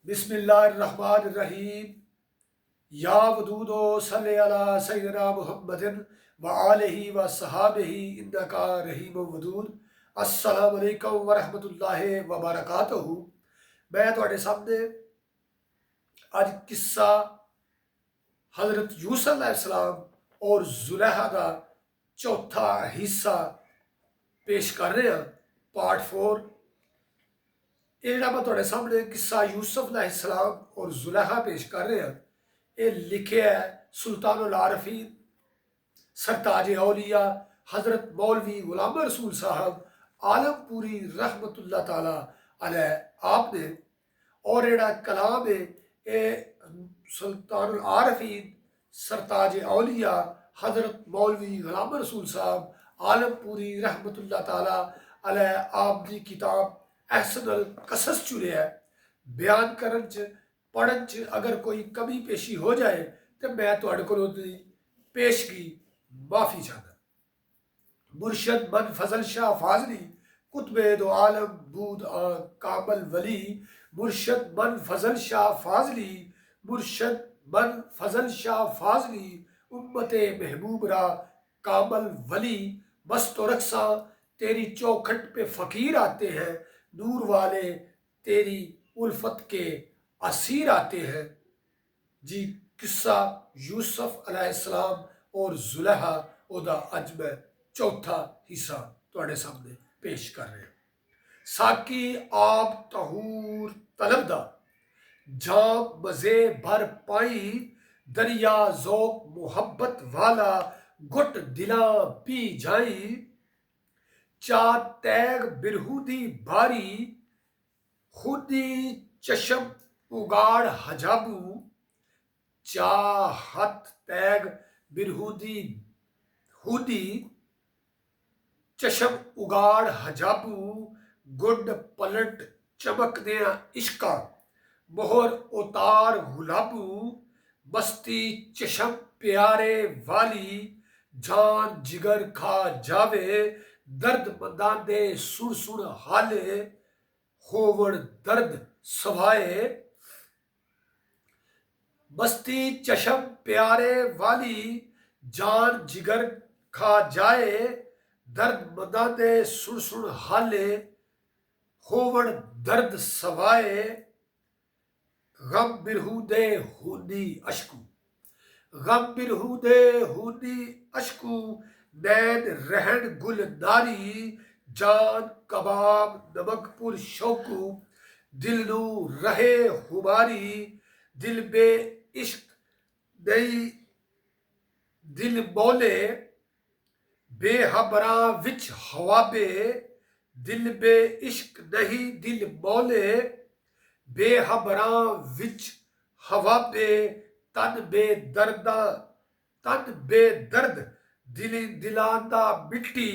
बिस्मिल्लाहिर्रहमानिर्रहीम। या वदूदो सल्ले अला सय्यिदना मुहम्मदिन व आलिहि व सहाबिहि इन्नका रहीमुन वदूद। अस्सलामु अलैकुम व रहमतुल्लाहि व बरकातहू। मैं तुहाडे सामने अज किस्सा हज़रत यूसुफ अलैहिस्सलाम और जुलैहा का चौथा हिस्सा पेश कर रहे हैं, पार्ट 4। ये जरा मैं तुहाडे सामने किस्सा यूसुफ अलैहिस्सलाम और जुलैहा पेश कर रहे हैं, ये लिखे है सुल्तानुल आरफीन सरताज औलिया हज़रत मौलवी गुलाम रसूल साहब आलमपुरी रहमतुल्लाह ताला अलैह आपने। और जेड़ा कलाम है ये सुल्तानुल आरफीन सरताज औलिया हज़रत मौलवी गुलाम रसूल साहब आलमपुरी रहमतुल्लाह ताला अलैह आप दी किताब एहसनुल कसस चुने है। बयान करन च पढ़न च अगर कोई कमी पेशी हो जाए तो मैं तुहाडे कोल ओहदी पेशगी माफ़ी चाहता। मुर्शद मन फजल शाह फाजली कुतबे दो आलम बूद कामल वली। मुर्शद मन फजल शाह फाजली, मुर्शद मन फजल शाह फाजली उम्मते महबूब रा कामल वली। मस्त रक्सा तेरी चौखट पे फ़कीर आते हैं, नूर वाले तेरी उल्फत के असीर आते हैं। जी किस्सा यूसुफ अलैहिस्सलाम और जुलैहा ओदा अज मैं चौथा हिस्सा तुहाडे सामने पेश कर रहे हैं। साकी आप तहूर तलबदा जाम मजे भर पाई, दरिया ज़ौक मोहब्बत वाला गुट दिला पी जाई। चा तैग बिरहूदी बारी खुदी चशम उगाड़ हजाबू। चाहत तैग बिरहूदी हुदी चशम उगाड़ हजाबू। गुड पलट चमक दिया इश्का मोहर उतार गुलाबू। बस्ती चशम प्यारे वाली जान जिगर खा जावे। दर्द मंदांदे सुन सुन हाले होवड़ दर्द सवाए। बस्ती चशम प्यारे वाली जान जिगर खा जाए। दर्द मंदांदे सुन सुन हाले होवड़ दर्द सवाए। गम बिरहूदे हूनी अशकू, गम बिरहूदे हूनी अशकू। नैन रहन गुल नारी जान कबाब नमकपुर शौकू। दिल नू रहे हुमारी दिल बे इश्क नई दिल मौले। बेहबरा विच हवाबे दिल बे इश्क नहीं दिल मौले। बेहबरा विच हवाबे तन बे दर्दा तन बे दर्द। दिली दिलांदा मिट्टी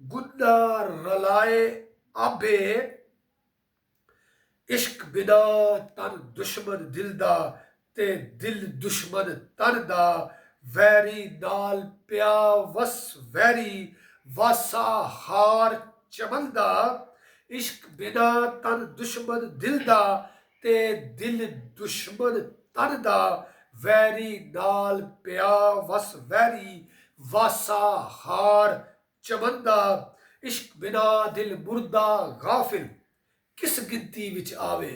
गुन्ना रलाए आबे। इश्क बिना तन दुश्मन दिल दा ते दिल दुश्मन तन दा। वैरी नाल प्या वस वैरी वासा हार चमनदा। इश्क बिना तन दुश्मन दिल दा ते दिल दुश्मन तन दा। वैरी नाल प्या वस वैरी वासा हार चमनदा। इश्क बिना दिल मुर्दा गाफिल किस गिनती विच आवे।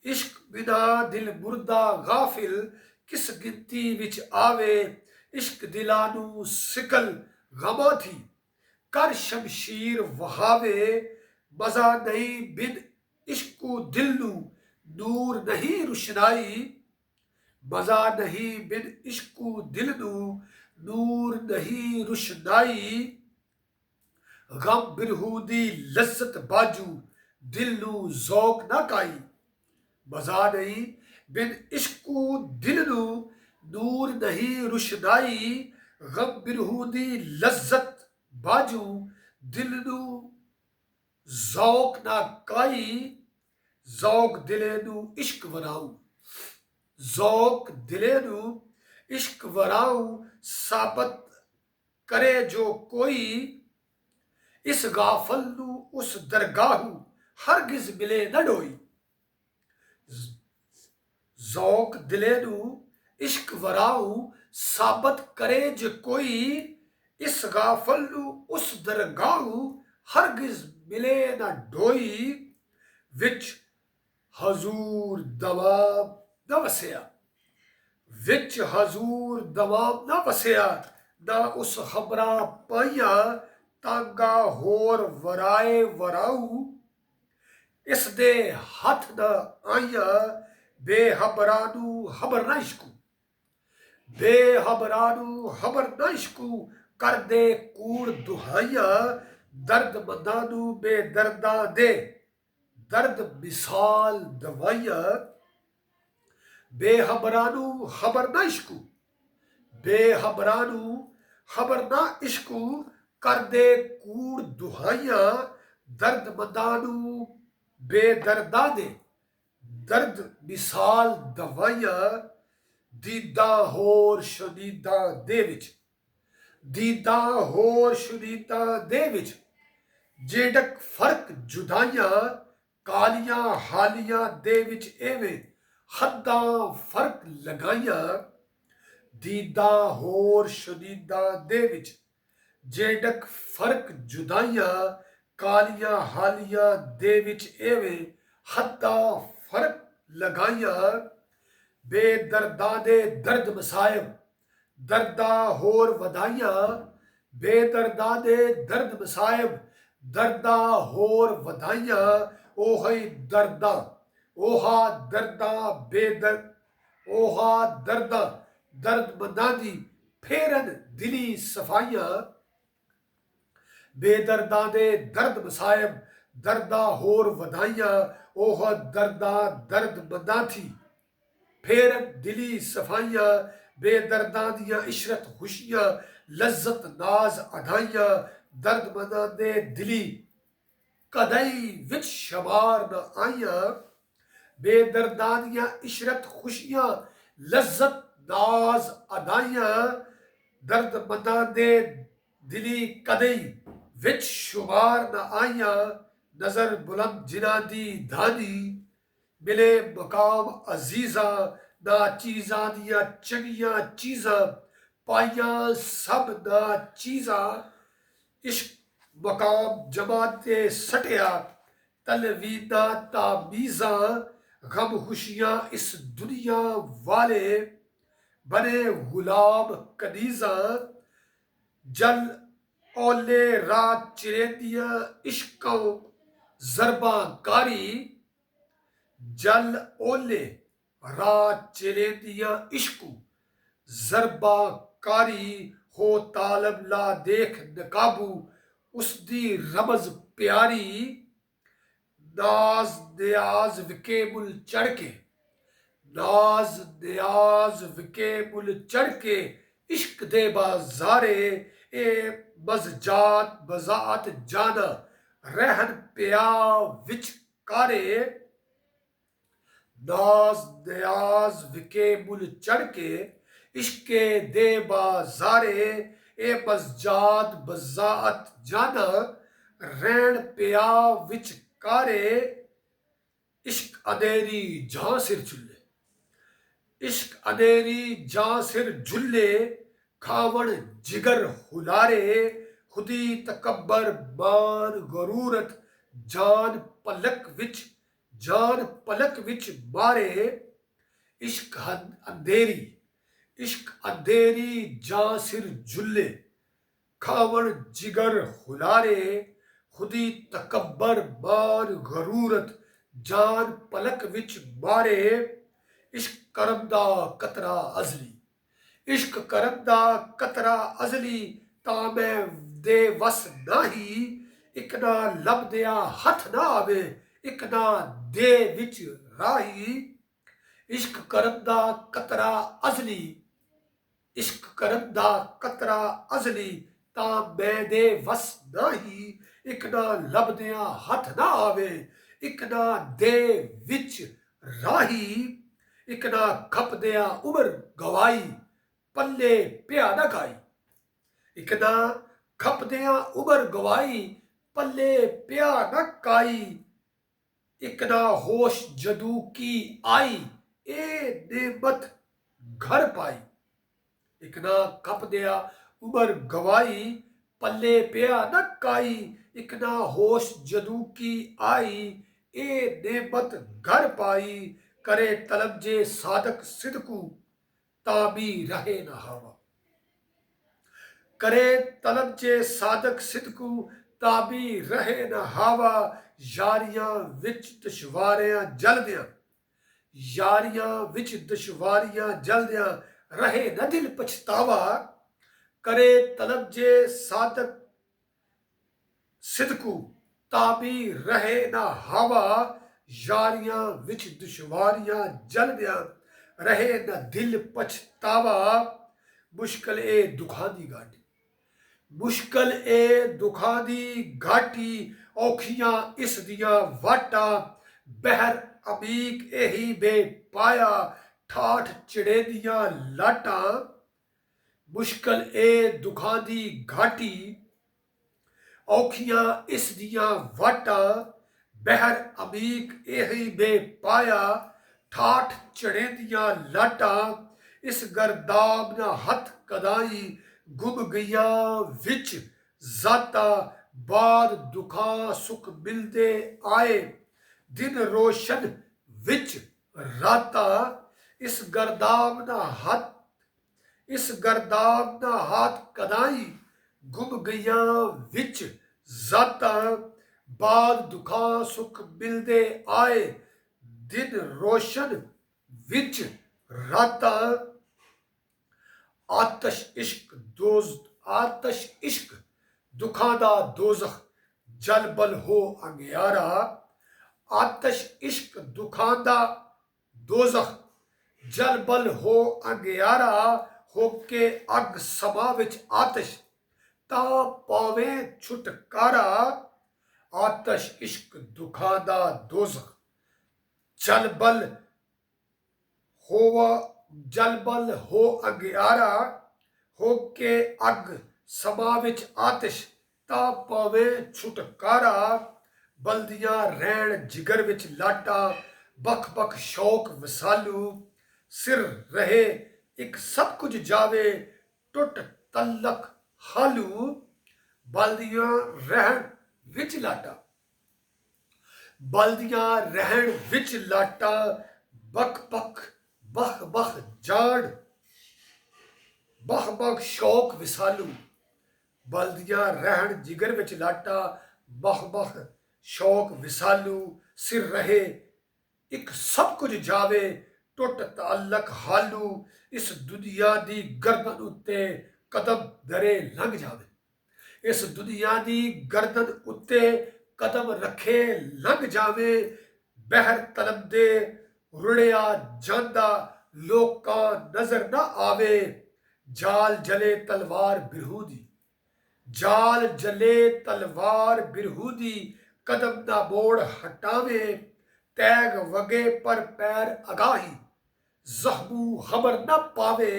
इश्क बिना दिल मुर्दा गाफिल किस गिनती विच आवे। इश्क दिलानू सिकल गमा थी कर शमशीर वहावे। मजा नहीं बिन इश्कू दिलनू नूर नहीं रुशनाई। मजा नहीं बिन इश्कू दिलनू नूर नहीं रुशनाई। गम बिरहूदी लज्जत बाजू दिल नू ज़ौक ना काई। मजा नहीं बिन इश्कू दिल नू नूर नहीं रुशनाई। गम बिरहूदी लज्जत बाजू दिल नू ज़ौक ना काई। ज़ौक दिले नू इश्क वराऊ ज़ौक दिले नू इश्क वराऊ। साबत करे जो कोई इस गाफल नू उस दरगाहू हरगिज मिले न डोई। ਜ਼ੌਕ ਦਿਲੇ ਨੂੰ ਇਸ਼ਕ ਵਰਾਉ ਸਾਬਤ ਕਰੇ ਜੇ ਕੋਈ ਇਸ ਗਾਫਲ ਨੂੰ ਉਸ ਦਰਗਾਹੂ ਹਰਗਿਜ਼ ਮਿਲੇ ਨਾ ਢੋਈ ਵਿੱਚ ਹਜ਼ੂਰ ਦਵਾਮ ਨਾ ਵਸਿਆ ਵਿੱਚ ਹਜ਼ੂਰ ਦਵਾਮ ਨਾ ਵਸਿਆ ਨਾ ਉਸ ਖਬਰਾਂ ਪਾਈਆਂ ਤਾਂਗਾ ਹੋਰ ਵਰਾਏ ਵਰਾਉ ਇਸ ਦੇ ਹੱਥ ਨਾ ਆਈਆਂ ਬੇਹਬਰਾਂ ਨੂੰ ਹਬਰ ਨਾ ਇਸ਼ਕੂ ਬੇਹਬਰਾਂ ਨੂੰ ਹਬਰ ਨਾ ਇਸ਼ਕੂ ਕਰਦੇ ਕੂੜ ਦੁਹਾਈਆਂ ਦਰਦਮੰਦਾਂ ਨੂੰ ਬੇਦਰਦਾਂ ਦੇ ਦਰਦ ਮਿਸਾਲ ਦਵਾਈਆਂ ਬੇਹਬਰਾਂ ਨੂੰ ਖਬਰ ਨਾ ਇਸ਼ਕੂ ਬੇਹਬਰਾਂ ਨੂੰ ਖਬਰ ਨਾ ਇਸ਼ਕੂ ਕਰਦੇ ਕੂੜ ਦੁਹਾਈਆਂ ਦਰਦਮੰਦਾਂ ਨੂੰ ਬੇਦਰਦਾਂ ਦੇ ਦਰਦ ਮਿਸਾਲ ਦਵਾਈਆਂ ਦੀਦਾ ਹੋਰ ਸ਼ੁਨੀਦਾ ਦੇ ਵਿੱਚ ਦੀਦਾ ਹੋਰ ਸ਼ੁਨੀਦਾ ਦੇ ਵਿੱਚ ਜਿਹੜਕ ਫਰਕ ਜੁਦਾਈਆਂ ਕਾਲੀਆਂ ਹਾਲੀਆਂ ਦੇ ਵਿੱਚ ਐਵੇਂ ਹੱਦਾਂ ਫਰਕ ਲਗਾਈਆਂ ਦੀਦਾ ਹੋਰ ਸ਼ੁਨੀਦਾ ਦੇ ਵਿੱਚ ਜਿਹੜਕ ਫਰਕ ਜੁਦਾਈਆਂ ਕਾਲੀਆਂ ਹਾਲੀਆਂ ਦੇ ਵਿੱਚ ਐਵੇਂ ਹੱਦਾਂ ਫਰਕ ਲਗਾਈਆਂ ਬੇਦਰਦਾਂ ਦੇ ਦਰਦ ਮਸਾਇਬ ਦਰਦਾਂ ਹੋਰ ਵਧਾਈਆਂ ਬੇਦਰਦਾਂ ਦੇ ਦਰਦ ਮਸਾਇਬ ਦਰਦਾਂ ਹੋਰ ਵਧਾਈਆਂ ਉਹੀ ਦਰਦਾਂ ओहा दर्दा बेदर्द ओहा दर्दा दर्दमंदां दी फेरन दिली सफाइयां बेदर्दां दे दर्द मसायब दर्दा होर वधाइयां ओहा दर्दा दर्दमंदां थी फेरन दिली सफाइयां बेदर्दां दियां इशरत खुशियां लज्जत नाज अदाइयां दर्दमंदां दे दिली कदई विच शमार न आइयां बेदर्दां दियां इशरत खुशियां लज्जत नाज अदाइयां दर्दमंदां दे दिली कदई विच शुमार न आइयां नजर बुलंद जिन्हां दी धानी मिले मकाम अजीजा ना चीज़ां दियां चंगियां चीज़ां पाइयां सब ना चीज़ां इश्क मकाम जमाते सटिया तलवीदा तामीज़ां गम खुशियां इस दुनिया वाले बने गुलाम कनीज़ा जल ओले रात चिरेंदियां इश्कों ज़रबा कारी जल ओले रात चिरेंदियां इश्कों ज़रबा कारी हो तालब ला देख नकाबू उसदी रमज प्यारी नाज नियाज विके मुल चढ़ के नाज नियाज विके मुल चढ़ के इश्क दे बाजारे ए मज़जात बजात जाना रहन पिया विच कारे नाज नियाज विके मुल चढ़ के इश्क दे बाजारे ए मज़जात बजात जाना रहन पिया विच कारे इश्क अधेरी जहां सिर झुल्ले इश्क अधेरी जहां सिर झुल्ले खावण जिगर हुलारे खुदी तकब्बर मान गरूरत जान पलक विच मारे इश्क अंधेरी जहां सिर झुल्ले खावण जिगर हुलारे खुदी तकब्बर मान गरूरत जान पलक विच मारे इश्क करम दा कतरा अजली इश्क करम दा कतरा अजली तामे दे वस नाही इक ना लभदिया हथ ना आवे इक ना दे विच राही इश्क करम दा कतरा अजली इश्क करम दा कतरा अजली तामे दे वस नाही इक ना लभदिया हथ ना आवे इक ना दे विच राही इक ना खपदिया उमर गवाई पल्ले पिया ना खाई इक ना खपदिया उमर गवाई पल्ले पिया ना काई इक ना होश जदू की आई ਇਹ ਨੇਮਤ ਘਰ ਪਾਈ। ਇੱਕ ਨਾ ਕੱਪ ਦਿਆ ਉਮਰ ਗਵਾਈ, ਪੱਲੇ ਪਿਆ ਨਾ ਕਾਈ, ਇੱਕ ਨਾ ਹੋਸ਼ ਜਦੋਂ ਕੀ ਆਈ। ਇਹ ਨੇਮਤ ਘਰ ਪਾਈ, करे तलब जे सादक सिदकू, ताबी रहे न हवा। करे तलब जे सादक सिदकू, ताबी रहे न हवा। यारियां विच दुश्वारियां जलदियां, यारियां विच दुश्वारियां जलदियां, रहे न दिल पछतावा। करे तलब जे सादक सिदकू, ताबी रहे न हवा। यारियां विच दुश्वारियां जलदियां, रहे न दिल पछतावा। मुश्किल ए दुखां दी घाटी, मुश्किल ए दुखां दी घाटी, औखियां इस दियां वाटां। बहर अमीक एही बे पाया, ठाठ चिड़े दियां लाटां। मुश्किल ए दुखां दी घाटी, औखियां इस दियां वाटां। बहर अमीक एही बे पाया, ठाठ चढ़े दियां लाटां। इस गर्दाब ना हथ कदाई, गुम गईयां विच जाता। बाद दुखां सुख मिलदे आए, दिन रोशन विच राता। इस गर्दाब ना हथ, इस गर्दाब ना हाथ कदाई, गुम गईयां विच जाता। बाद दुखां सुख मिलदे आए, दिन रोशन विच राता। आतश इश्क दोज, आतश इश्क दुखां दा दोज़ख, जल बल हो अंगियारा। आतश इश्क दुखां दा दोज़ख, जल बल हो अंगियारा। होके अग समा विच आतश, तां पावे छुटकारा। आतश इश्क दुखां दा दोज़ख, जल बल हो अंगियारा। होके अग समा विच आतिश, तां पावे छुटकारा। बलदियां रैण जिगर विच लाटां, बख बख शौक विसालू। सिर रहे एक सब कुछ जावे, टुट तल्लक हालू। बलदियां रहण विच लाटां, बलदियां रहण विच लाटां। बख बख बख बख जाड़, बख बख शौक विसालू। बलदियां रहण जिगर विच लाटां, बख बख शौक विसालू। सिर रहे एक सब कुछ जावे, टुट तअल्लक हालू। इस दुनिया दी गर्दन उत्ते कदम दरे लंघ जावे, इस दुनिया दी गर्दन उत्ते कदम रखे लंघ जावे। बहर तलब दे रुड़िया जांदा, लोकां नजर ना आवे। जाल जले तलवार बिरहू दी, जाल जले तलवार बिरहू दी। कदम ना मोड़ हटावे, तैग वगे पर पैर अगाही, जख्मू खबर ना पावे।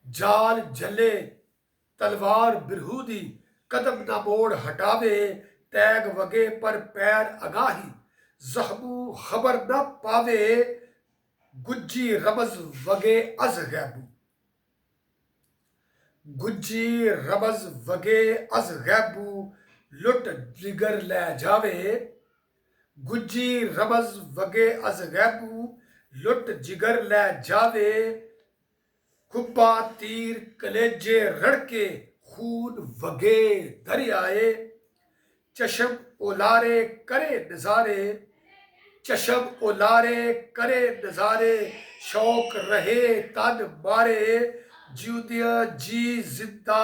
जाल जले तलवार बिरहू दी, कदम ना मोड़ हटावे। तैग वगे पर पैर अगाही, जख्मू खबर ना पावे। गुज्जी रमज वगे अज गैबू, गुज्जी रमज वगे अज गैबू। लुट जिगर लै जावे, गुज्जी रमज वगे अज गैबू। लुट जिगर लै जावे। खुब्बा तीर कलेजे रड़के, खून वगे दरियाए। चशम ओलारे करे नजारे, चशम ओलारे करे नजारे। शौक रहे तन मारे, जिउदियां जी जिंदा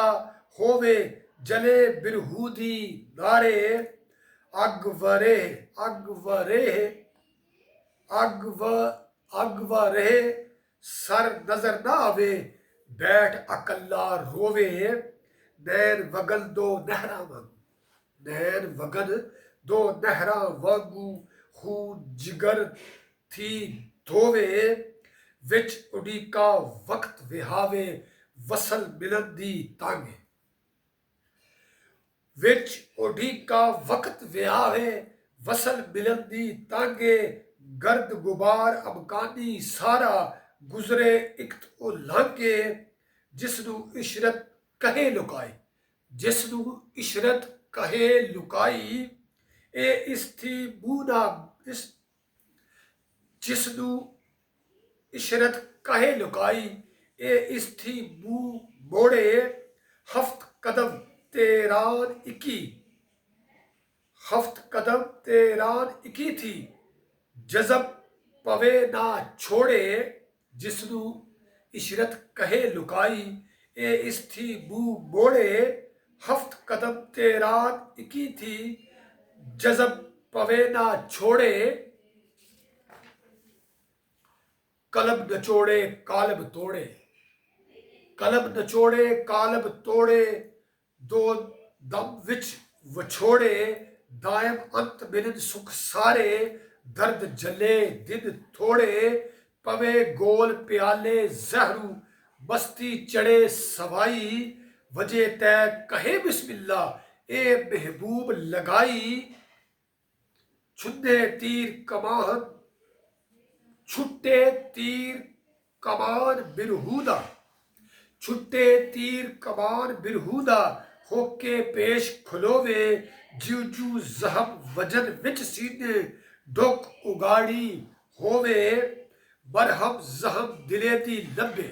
होवे, जले बिरहू दी नारे। अग वरे, अग वरे, अग वरे। सर नजर ना आवे, बैठ अकल्ला रोवे। नैन वगन दो नहरा वांगू, नैन वगन दो नहरा वांगू। खून जिगर थी धोवे, विच उडीका वक्त विहावे। वसल मिलन दी तांगे, विच उडीका वक्त विहावे। वसल मिलन दी तांगे। गर्द गुबार अमकानी सारा गुजरे इकत ओ लांघे जिसनू इशरत कहे लुकाई जिसनू इशरत कहे लुकाई ए इस थी बूना इस जिसनू इशरत कहे लुकाई ए इस थी बू मोड़े हफ्त कदम तेरान इकी हफ्त कदम तेरान इकी थी जज़ब पवे ना छोड़े जिसनू इशरत कहे लुकाई ए इस थी बू मोड़े हफ्त कदम तेरान इकी थी जज़ब पवे ना छोड़े कलब नचोड़े कालब तोड़े कलब नचोड़े कालब तोड़े दो दम विच वछोड़े दायम अंत मिलन सुख सारे दर्द जले दिन थोड़े पवे गोल प्याले जहरू बस्ती चढ़े सवाई वजे तय कहे बिस्मिल्ला ए महबूब लगाई छुन्ने तीर कमान छुट्टे तीर कमान बिरहूदा छुट्टे तीर कमान बिरहूदा होके पेश खुलोवे जू जू जहम वजन विच सीने डोक उगाड़ी होवे बरहम जहम दिले दी लब्बे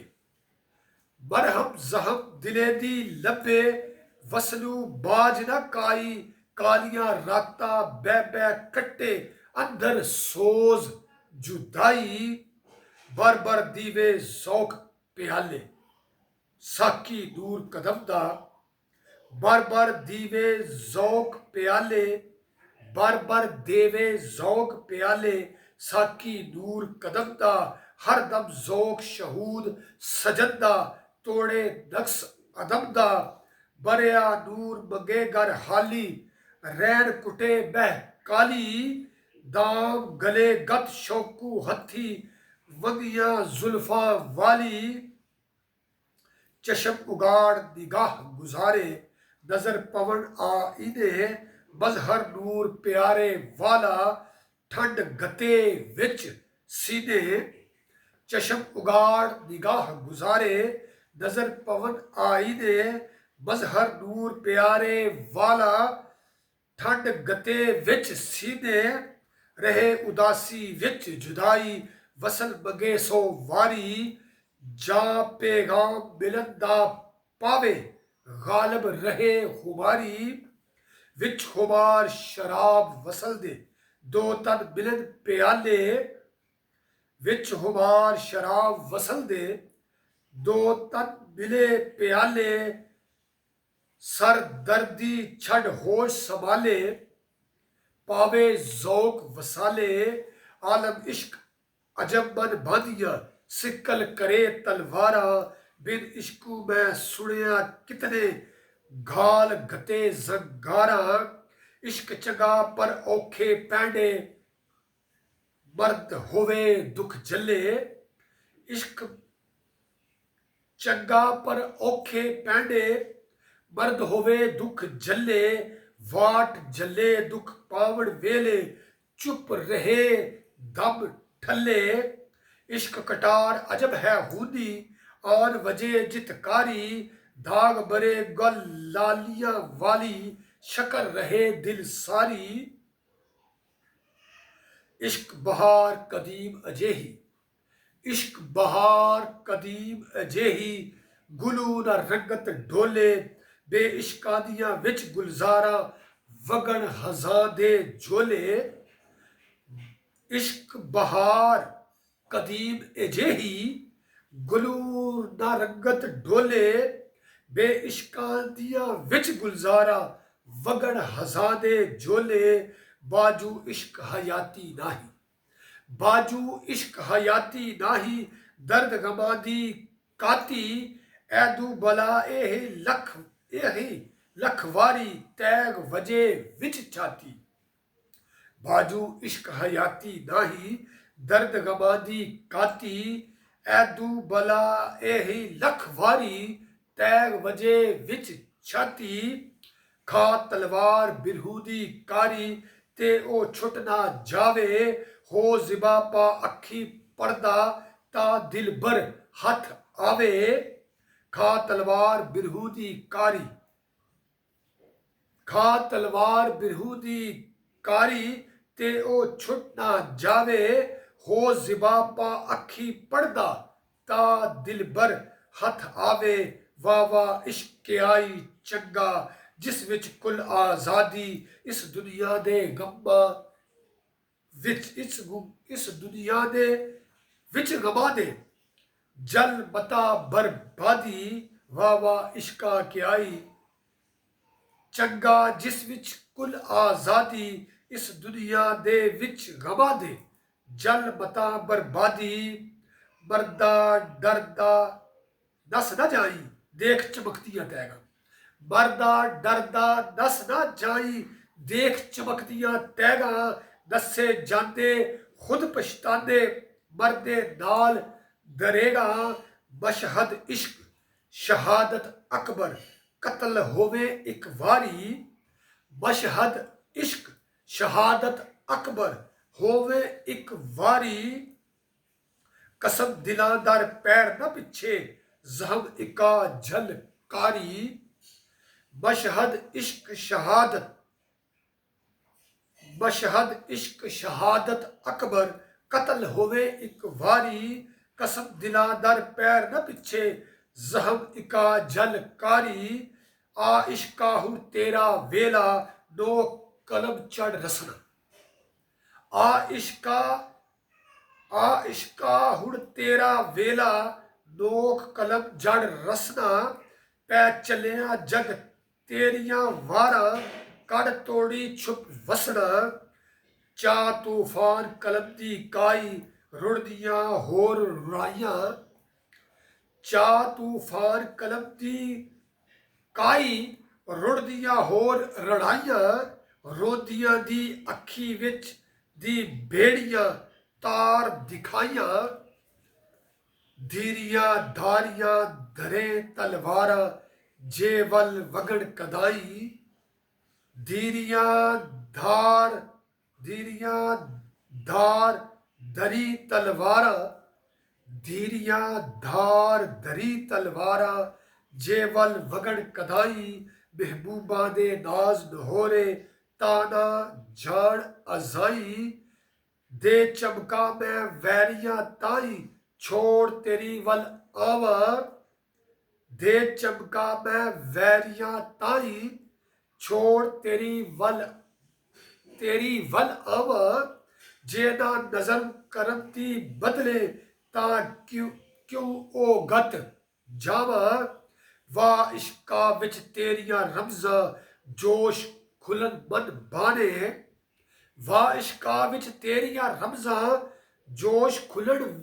बरहम जहम दिले दी लब्बे वसलू बाज न काई कालियां राता बै बै कट्टे अंदर सोज जुदाई बर बर दीवे जौक प्याले साकी दूर कदम दा बर बर दीवे जौक प्याले बर बर देवे जौक प्याले साकी नूर कदम दा हर दम जौक शहूद सजदा तोड़े नक्स अदम दा बरिया नूर मंगे गर हाली रैन कुटे बह काली दाम गले गत शौकू हथी वंगिया जुल्फा वाली चशम उगाड़ निगाह गुजारे नजर पवन आईने मजहर नूर प्यारे वाला ठंड गते विच सीने चशम उगाड़ निगाह गुजारे नजर पवन आईने मजहर नूर प्यारे वाला ठंड गते विच सीने रहे उदासी विच जुदाई वसल मगे सो वारी जा पैगाम मिलंदा पावे गालब रहे खुमारी विच खुमार शराब वसल दे दो तन मिलन प्याले विच खुमार शराब वसल दे दो तन मिले प्याले सर दर्दी छड़ होश संभाले पावे जौक वसाले आलम इश्क अजमन बादिया सिकल करे तलवारा बिन इश्कू मैं सुनिया कितने घाल गते जंगारा इश्क चंगा पर औखे पैंडे मर्द होवे दुख जले इश्क चंगा पर औखे पैंडे मर्द होवे दुख जले वाट जले दुख पावड़ वेले चुप रहे दम ठल्ले इश्क कटार अजब है हूदी और वजे जितकारी दाग बरे गल लालिया वाली शकर रहे दिल सारी इश्क बहार कदीम अजेही इश्क बहार कदीम अजेही गुलू न रंगत ढोले बे इश्का दियां विच गुलजारा वगन हज़ां दे झोले इश्क बहार कदीम अजेही गुलूर ना रंगत ढोले बे इश्कां दियां विच गुलजारा वगन हज़ां दे झोले बाजू इश्क हयाती नाही बाजू इश्क हयाती नाही दर्द गमादी काती ऐदू बला एही लख वारी तैग वजे विच छाती बाजू इश्क हयाती नाही दर्द गमादी काती ऐदू बला एही लख वारी तैग वजे विच छाती खा तलवार बिरहूदी कारी ते ओ छुट ना जावे ਹੋ ਜ਼ਿਬਾ ਪਾ ਅੱਖੀ ਪੜਦਾ ਤਾਂ ਦਿਲ ਬਰ ਹੱਥ ਆਵੇ ਖਾ ਤਲਵਾਰ ਬਿਰਹੂ ਦੀ ਕਾਰੀ ਖਾ ਤਲਵਾਰ ਬਿਰਹੂ ਦੀ ਕਾਰੀ ਤੇ ਉਹ ਛੁੱਟ ਨਾ ਜਾਵੇ ਹੋ ਜ਼ਿਬਾ ਪਾ ਅੱਖੀ ਪੜਦਾ ਤਾਂ ਦਿਲ ਬਰ ਹੱਥ ਆਵੇ ਵਾਹ ਵਾਹ ਇਸ਼ਕ ਆਈ ਚੰਗਾ ਜਿਸ ਵਿੱਚ ਕੁੱਲ ਆਜ਼ਾਦੀ ਇਸ ਦੁਨੀਆ ਦੇ ਗਮਾਂ ਵਿੱਚ ਇਸ ਦੁਨੀਆ ਦੇ ਵਿੱਚ ਗਮਾਂ ਦੇ ਜਲ ਬਤਾ ਬਰਬਾਦੀ ਵਾਹ ਵਾਹ ਇਸ਼ਕਾ ਕਿਆਈ ਚੰਗਾ ਜਿਸ ਵਿੱਚ ਕੁੱਲ ਆਜ਼ਾਦੀ ਇਸ ਦੁਨੀਆ ਦੇ ਵਿੱਚ ਗਮਾਂ ਦੇ ਜਲ ਬਤਾ ਬਰਬਾਦੀ ਮਰਦਾ ਡਰਦਾ ਦੱਸ ਨਾ ਜਾਈ ਦੇਖ ਚਮਕਦੀਆਂ ਤੈਗਾ ਮਰਦਾ ਡਰਦਾ ਦੱਸ ਨਾ ਜਾਈ ਦੇਖ ਚਮਕਦੀਆਂ ਤੈਗਾ ਦੱਸੇ ਜਾਂਦੇ ਖੁਦ ਪਛਤਾਉਂਦੇ ਮਰਦੇ ਨਾਲ ਦਰੇਗਾ ਬਸ਼ਹਦ ਇਸ਼ਕ ਸ਼ਹਾਦਤ ਅਕਬਰ ਕਤਲ ਹੋਵੇ ਇੱਕ ਵਾਰੀ ਬਸ਼ਹਦ ਇਸ਼ਕ ਸ਼ਹਾਦਤ ਅਕਬਰ ਹੋਵੇ ਇੱਕ ਵਾਰੀ ਕਸਮ ਦਿਲਾਂ ਦਰ ਪੈਰ ਨਾ ਪਿੱਛੇ ਜ਼ਹਮ ਇਕਾ ਝਲਕਾਰੀ ਬਸ਼ਹਦ ਇਸ਼ਕ ਸ਼ਹਾਦਤ ਅਕਬਰ ਕਤਲ ਹੋਵੇ ਇੱਕ ਵਾਰੀ ਕਸਮ ਦਿਲਾਂ ਦਰ ਪੈਰ ਨਾ ਪਿੱਛੇ ਜ਼ਹਮ ਇਕਾ ਝਲਕਾਰੀ ਆ ਇਸ਼ਕਾ ਹੁਣ ਤੇਰਾ ਵੇਲਾ ਨੋ ਕਲਮ ਚੜ ਰਸਨਾ ਆ ਇਸ਼ਕਾ ਹੁਣ ਤੇਰਾ ਵੇਲਾ ਨੋਕ ਕਲਮ ਜੜ ਰਸਨਾ ਪੈ ਚੱਲਿਆ ਜਗ ਤੇਰੀਆਂ ਵਾਰਾਂ ਕੱਢ ਤੋੜੀ ਛੁਪ ਵਸਣਾ ਚਾ ਤੂਫਾਨ ਕਲਮ ਦੀ ਕਾਈ ਰੁੜਦੀਆਂ ਹੋਰ ਰੁੜਾਈਆਂ ਚਾ ਤੂਫਾਨ ਕਲਮ ਦੀ ਕਾਈ ਰੁੜਦੀਆਂ ਹੋਰ ਰੜਾਈਆਂ ਰੋਦੀਆਂ ਦੀ ਅੱਖੀ ਵਿੱਚ ਦੀ ਬੇੜੀਆਂ ਤਾਰ ਦਿਖਾਈਆਂ ਧੀਰੀਆਂ ਧਾਰੀਆਂ ਧਰੇ ਤਲਵਾਰਾਂ ਜੇ ਵੱਲ ਵਗੜ ਕਦਾਈ ਧੀਰੀਆਂ ਧਾਰ ਧਰੀ ਤਲਵਾਰਾਂ ਧੀਰੀਆਂ ਧਾਰ ਧਰੀ ਤਲਵਾਰਾਂ ਜੇ ਵੱਲ ਵਗੜ ਕਦਾਈ ਮਹਿਬੂਬਾਂ ਦੇ ਨਾਜ਼ ਨਹੋਰੇ ਤਾਨਾ ਜਾਣ ਅਜ਼ਾਈ ਦੇ ਚਮਕਾ ਮੈਂ ਵੈਰੀਆਂ ਤਾਈ ਛੋੜ ਤੇਰੀ ਵੱਲ ਆਵਾਂ ਦੇ ਚਮਕਾ ਮੈਂ ਵੈਰੀਆਂ ਤਾਈ ਛੋੜ ਤੇਰੀ ਵੱਲ ਆਵਾਂ ਜੇ ਨਾ ਨਜ਼ਰ ਕਰਮ ਦੀ ਬਦਲੇ ਤਾਂ ਕਿਉਂ ਉਹ ਗਤ ਜਾਵਾਂ ਵਾਹ ਇਸ਼ਕਾ ਵਿੱਚ ਤੇਰੀਆਂ ਰਮਜ਼ਾਂ ਜੋਸ਼ ਖੁਲਨ ਮਨ ਬਾਣੇ ਵਾਹ ਇਸ਼ਕਾ ਵਿੱਚ ਤੇਰੀਆਂ ਰਮਜ਼ਾਂ ਜੋਸ਼ ਖੁਲਣ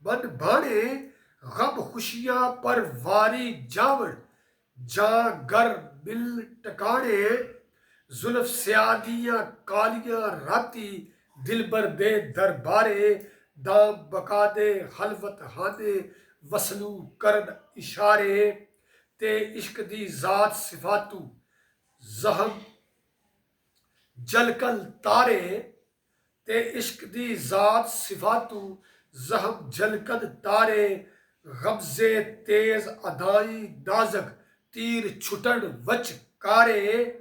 ਮਨ ਬਾਣੇ ਗਮ ਖੁਸ਼ੀਆਂ ਪਰ ਵਾਰੀ ਜਾਵਣ ਜਾਂ ਗਰ ਮਿਲ ਟਿਕਾਣੇ ਜ਼ੁਲਫ ਸਿਆਦੀਆਂ ਕਾਲੀਆਂ ਰਾਤੀ ਦਿਲਬਰ ਦੇ ਦਰਬਾਰੇ ਦਾਮ ਬਕਾ ਦੇ ਹਲਵਤ ਹਾਨੇ ਵਸਲੂ ਕਰਨ ਇਸ਼ਾਰੇ ਤੇ ਇਸ਼ਕ ਦੀ ਜ਼ਾਤ ਸਿਫਾਤੂ ਜ਼ਹਮ ਜਲਕਲ ਤਾਰੇ ਤੇ ਇਸ਼ਕ ਦੀ ਜ਼ਾਤ ਸਿਫਾਤੂ ਜ਼ਹਮ ਜਲਕਦ ਤਾਰੇ ਗਬਜ਼ੇ ਤੇਜ਼ ਅਦਾਈ ਨਾਜ਼ਕ ਤੀਰ ਛੁਟਣ ਵਚ ਕਾਰੇ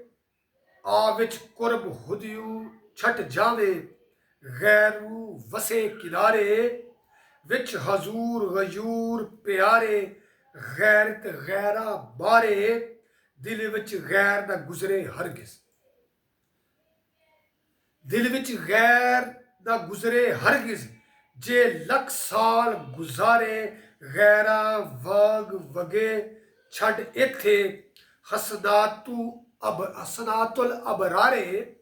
ਆ ਵਿੱਚ ਕੁਰਬ ਹੁਦਿਊ ਛਟ ਜਾਵੇ ਗੈਰੂ ਵਸੇ ਕਿਨਾਰੇ ਵਿੱਚ ਹਜ਼ੂਰ ਗਯੂਰ ਪਿਆਰੇ ਗੈਰਤ ਗੈਰਾ ਬਾਰੇ ਦਿਲ ਵਿੱਚ ਗੈਰ ਨਾ ਗੁਜ਼ਰੇ ਹਰਗਿਜ਼ ਦਿਲ ਵਿੱਚ ਗੈਰ ਨਾ ਗੁਜ਼ਰੇ ਹਰਗਿਜ਼ ਜੇ ਲੱਖ ਸਾਲ ਗੁਜ਼ਾਰੇ ਗੈਰਾ ਵਗ ਵਗੇ ਛੱਡ ਇੱਥੇ ਹਸਨਾਤੁਲ ਅਬਰਾਰੇ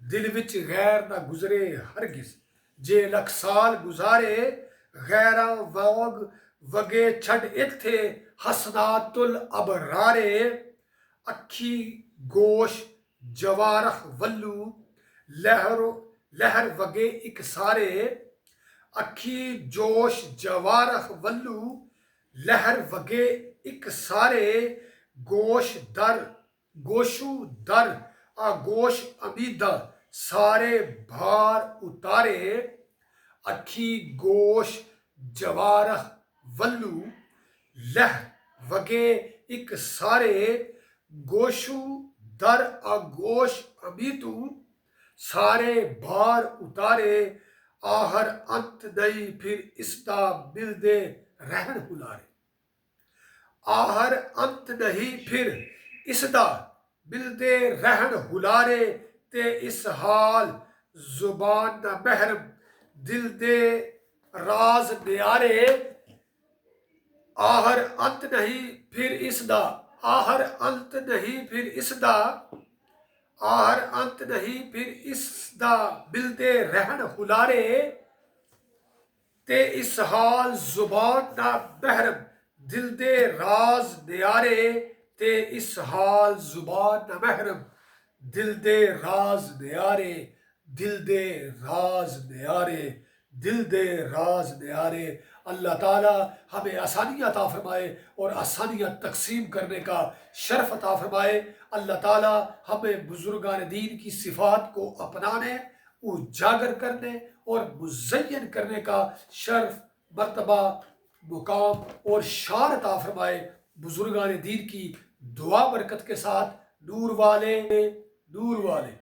ਦਿਲ ਵਿੱਚ ਗੈਰ ਨਾ ਗੁਜ਼ਰੇ ਹਰਗਿਜ਼ ਜੇ ਲੱਖ ਸਾਲ ਗੁਜ਼ਾਰੇ ਗੈਰਾ ਵਗ ਵਗੇ ਛੱਡ ਇੱਥੇ ਹਸਨਾਤੁਲ ਅਬਰਾਰੇ ਅੱਖੀ ਗੋਸ਼ ਜਵਾਰਖ ਵੱਲੂ ਲਹਿਰ ਵਗੇ ਇੱਕ ਸਾਰੇ ਅੱਖੀ ਜੋਸ਼ ਜਵਾਰਖ ਵੱਲੂ ਲਹਿਰ ਵਗੇ ਇੱਕ ਸਾਰੇ ਗੋਸ਼ੂ ਦਰ ਆ ਗੋਸ਼ ਅਮੀਦਾ सारे भार उतारे, अखी गोश जवारह वल्लू, लह वगे इक सारे, गोशु दर आगोश अमीतू, सारे भार उतारे, आहर अंत दई फिर इसदा बिलदे रहन हुलारे। आहर अंत नहीं फिर इसदा बिलदे रहन हुलारे, ते इस हाल जुबान न महरम दिल दे राज न्यारे। आहर अंत नहीं फिर इसदा, आहर अंत नहीं फिर इसदा, आहर अंत नहीं फिर इसदा बिलदे रहन हुलारे, ते इस हाल जुबान ना बहरम दिल दे राज न्यारे, ते इस हाल जुबान ना महरम दिल दे राज न्यारे, दिल दे राज न्यारे, दिल दे राज न्यारे। अल्लाह ताला हमें आसानियाँ अता फरमाए और आसानियाँ तकसीम करने का शर्फ अता फरमाए। अल्लाह ताला हमें बुजुर्गान दीन की सिफात को अपनाने, उजागर करने और मुज़य्यन करने का शर्फ, मर्तबा, मुकाम और शान अता फरमाए। बुजुर्गान दीन की दुआ बरकत के साथ नूर वाले, नूर वाले।